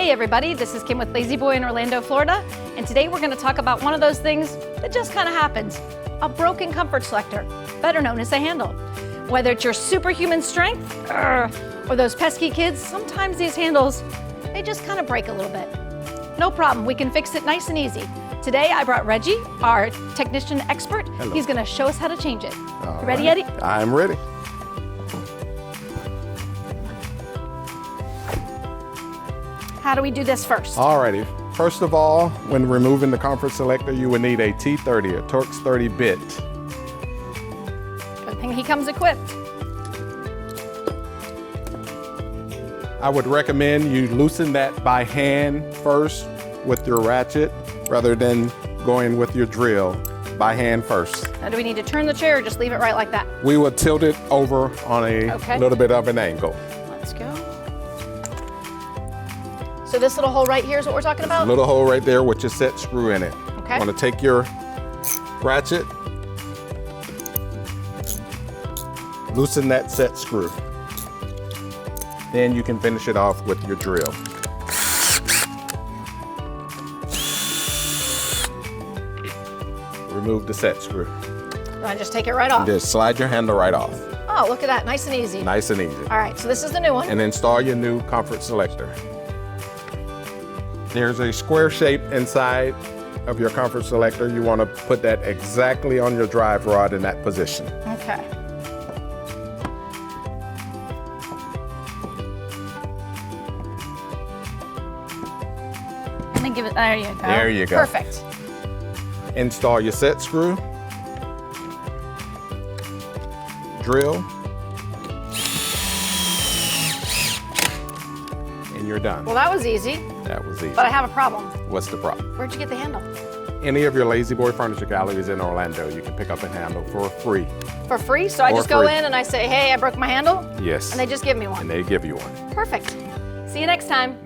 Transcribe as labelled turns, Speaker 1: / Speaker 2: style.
Speaker 1: Hey everybody, this is Kim with Lazy Boy in Orlando, Florida, and today we're going to talk about one of those things that just kind of happens, a broken comfort selector, better known as a handle. Whether it's your superhuman strength or those pesky kids, sometimes these handles, they just kind of break a little bit. No problem, we can fix it nice and easy. Today I brought Reggie, our technician expert.
Speaker 2: Hello.
Speaker 1: He's going to show us how to change it.
Speaker 2: All
Speaker 1: You ready,
Speaker 2: right.
Speaker 1: Eddie?
Speaker 2: I'm ready.
Speaker 1: How do we do this first?
Speaker 2: Alrighty. First of all, when removing the comfort selector, you would need a T30, a Torx 30 bit.
Speaker 1: Good thing he comes equipped.
Speaker 2: I would recommend you loosen that by hand first with your ratchet rather than going with your drill by hand first.
Speaker 1: Now do we need to turn the chair or just leave it right like that?
Speaker 2: We will tilt it over on a little bit of an angle.
Speaker 1: Let's go. So this little hole right here is what we're talking about?
Speaker 2: Little hole right there with your set screw in it.
Speaker 1: Okay.
Speaker 2: You want to take your ratchet, loosen that set screw. Then you can finish it off with your drill. Remove the set screw.
Speaker 1: Do I just take it right off?
Speaker 2: Just slide your handle right off.
Speaker 1: Oh, look at that, nice and easy.
Speaker 2: Nice and easy.
Speaker 1: All right, so this is the new one.
Speaker 2: And install your new comfort selector. There's a square shape inside of your comfort selector. You want to put that exactly on your drive rod in that position.
Speaker 1: Okay. Let me give it, there you go.
Speaker 2: There you go.
Speaker 1: Perfect.
Speaker 2: Install your set screw, drill, and you're done.
Speaker 1: Well, that was easy,
Speaker 2: That was easy.
Speaker 1: but I have a problem.
Speaker 2: What's the problem?
Speaker 1: Where'd you get the handle?
Speaker 2: Any of your Lazy Boy furniture galleries in Orlando, you can pick up a handle for free.
Speaker 1: For free? So I
Speaker 2: For
Speaker 1: just go
Speaker 2: free.
Speaker 1: in and I say, hey, I broke my handle?
Speaker 2: Yes.
Speaker 1: And they just give me one.
Speaker 2: And they give you one.
Speaker 1: Perfect. See you next time.